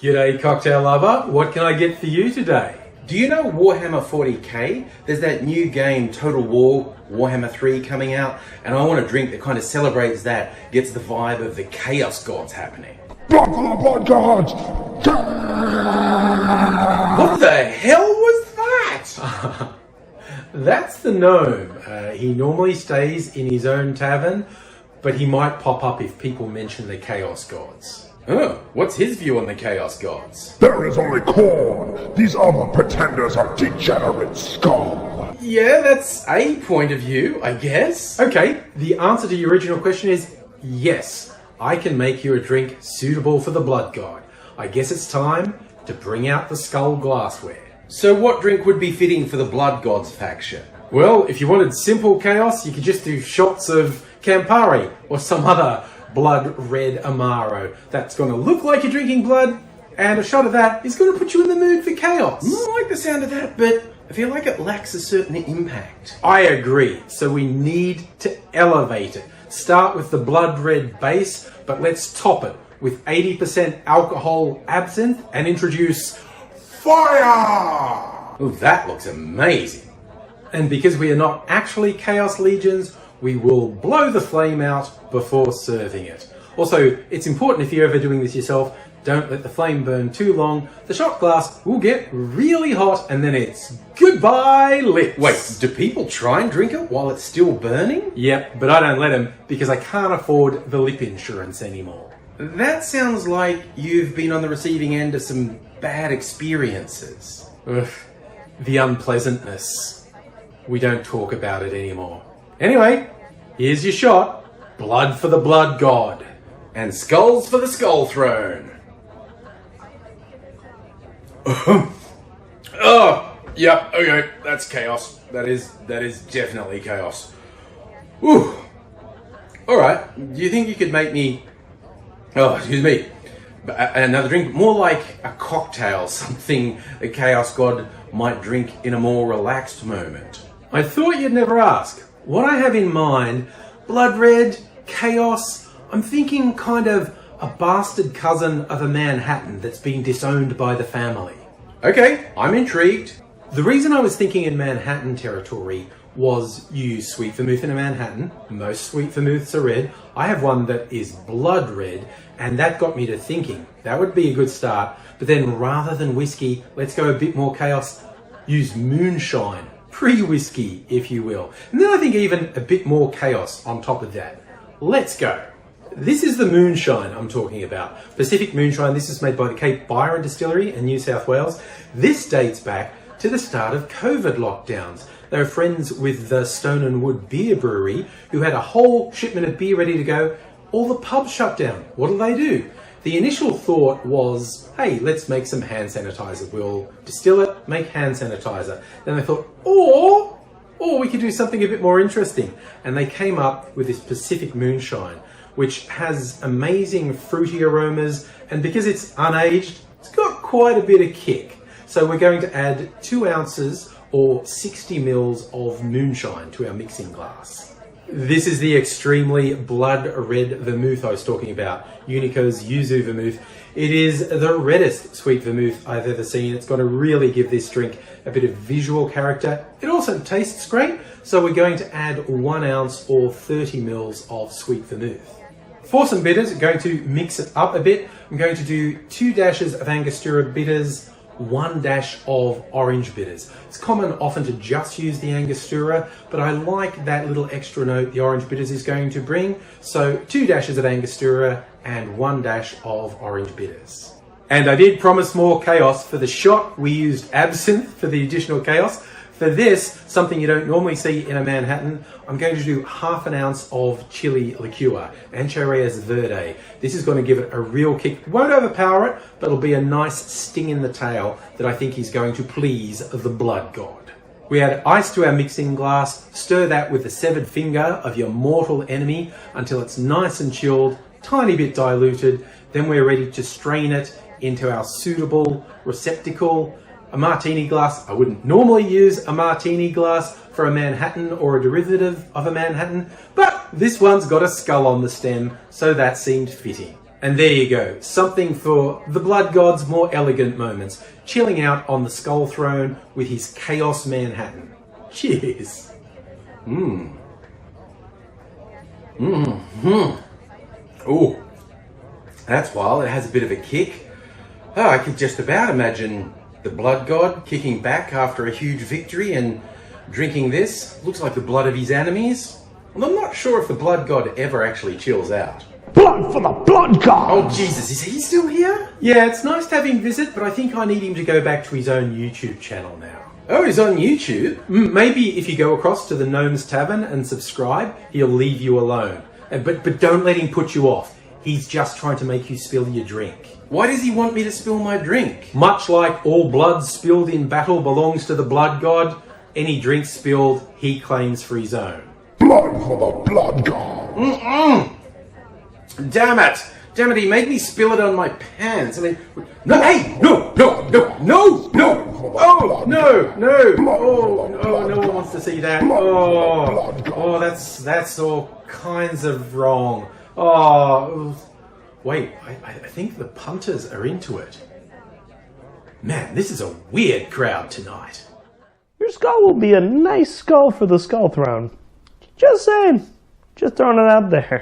G'day cocktail lover, what can I get for you today? Do you know Warhammer 40k? There's that new game, Total War, Warhammer 3 coming out, and I want a drink that kind of celebrates that, gets the vibe of the Chaos Gods happening. Blood for the Blood Gods! What the hell was that? That's the Gnome. He normally stays in his own tavern, but he might pop up if people mention the Chaos Gods. Oh, what's his view on the Chaos Gods? There is only corn. These other pretenders are degenerate scum. Yeah, that's a point of view, I guess. Okay, the answer to your original question is yes. I can make you a drink suitable for the Blood God. I guess it's time to bring out the skull glassware. So what drink would be fitting for the Blood Gods faction? Well, if you wanted simple chaos, you could just do shots of Campari or some other blood red Amaro. That's going to look like you're drinking blood, and a shot of that is going to put you in the mood for chaos. I like the sound of that, but I feel like it lacks a certain impact. I agree. So we need to elevate it. Start with the blood red base, but let's top it with 80% alcohol absinthe and introduce fire! Oh, that looks amazing. And because we are not actually Chaos Legions, we will blow the flame out before serving it. Also, it's important if you're ever doing this yourself, don't let the flame burn too long. The shot glass will get really hot and then it's goodbye lips. Wait, do people try and drink it while it's still burning? Yep, but I don't let them because I can't afford the lip insurance anymore. That sounds like you've been on the receiving end of some bad experiences. Ugh, the unpleasantness. We don't talk about it anymore. Anyway, here's your shot. Blood for the Blood God. And skulls for the Skull Throne. Oh, yeah, okay, that's chaos. That is definitely chaos. Whew. Alright, do you think you could make me... Oh, excuse me. Another drink? More like a cocktail, something the Chaos God might drink in a more relaxed moment. I thought you'd never ask. What I have in mind, blood red, chaos, I'm thinking kind of a bastard cousin of a Manhattan that's been disowned by the family. Okay, I'm intrigued. The reason I was thinking in Manhattan territory was you use sweet vermouth in a Manhattan. Most sweet vermouths are red. I have one that is blood red, and that got me to thinking that would be a good start. But then rather than whiskey, let's go a bit more chaos. Use moonshine. Pre-whiskey, if you will. And then I think even a bit more chaos on top of that. Let's go. This is the moonshine I'm talking about. Pacific Moonshine. This is made by the Cape Byron Distillery in New South Wales. This dates back to the start of COVID lockdowns. They were friends with the Stone and Wood Beer Brewery, who had a whole shipment of beer ready to go. All the pubs shut down. What do? The initial thought was, hey, let's make some hand sanitizer. We'll distill it, make hand sanitizer. Then they thought, or we could do something a bit more interesting. And they came up with this Pacific Moonshine, which has amazing fruity aromas. And because it's unaged, it's got quite a bit of kick. So we're going to add 2 ounces or 60 mils of moonshine to our mixing glass. This is the extremely blood red vermouth I was talking about, Unico's Yuzu vermouth. It is the reddest sweet vermouth I've ever seen. It's going to really give this drink a bit of visual character. It also tastes great, so we're going to add 1 ounce or 30 mils of sweet vermouth. For some bitters, I'm going to mix it up a bit. I'm going to do 2 dashes of Angostura bitters, 1 dash of orange bitters. It's common often to just use the Angostura, but I like that little extra note the orange bitters is going to bring. So 2 dashes of Angostura and 1 dash of orange bitters. And I did promise more chaos. For the shot, we used absinthe for the additional chaos. For this, something you don't normally see in a Manhattan, I'm going to do 1/2 ounce of chili liqueur, Ancho Reyes Verde. This is going to give it a real kick. Won't overpower it, but it'll be a nice sting in the tail that I think is going to please the blood god. We add ice to our mixing glass, stir that with the severed finger of your mortal enemy until it's nice and chilled, tiny bit diluted. Then we're ready to strain it into our suitable receptacle. A martini glass. I wouldn't normally use a martini glass for a Manhattan or a derivative of a Manhattan, but this one's got a skull on the stem, so that seemed fitting. And there you go, something for the Blood God's more elegant moments, chilling out on the Skull Throne with his Chaos Manhattan. Cheers. Ooh, that's wild. It has a bit of a kick. Oh, I could just about imagine the Blood God kicking back after a huge victory and drinking this. Looks like the blood of his enemies. Well, I'm not sure if the Blood God ever actually chills out. Blood for the Blood God! Oh, Jesus, is he still here? Yeah, it's nice to have him visit, but I think I need him to go back to his own YouTube channel now. Oh, he's on YouTube? Maybe if you go across to the Gnome's Tavern and subscribe, he'll leave you alone. But don't let him put you off. He's just trying to make you spill your drink. Why does he want me to spill my drink? Much like all blood spilled in battle belongs to the Blood God, any drink spilled, he claims for his own. Blood for the Blood God! Damn it! Damn it, he made me spill it on my pants. I mean, no, hey! No! No! No! No! No! Oh, no! No! Oh, no one wants to see that. Oh, that's all kinds of wrong. Oh, wait, I think the punters are into it. Man, this is a weird crowd tonight. Your skull will be a nice skull for the Skull Throne. Just saying. Just throwing it out there.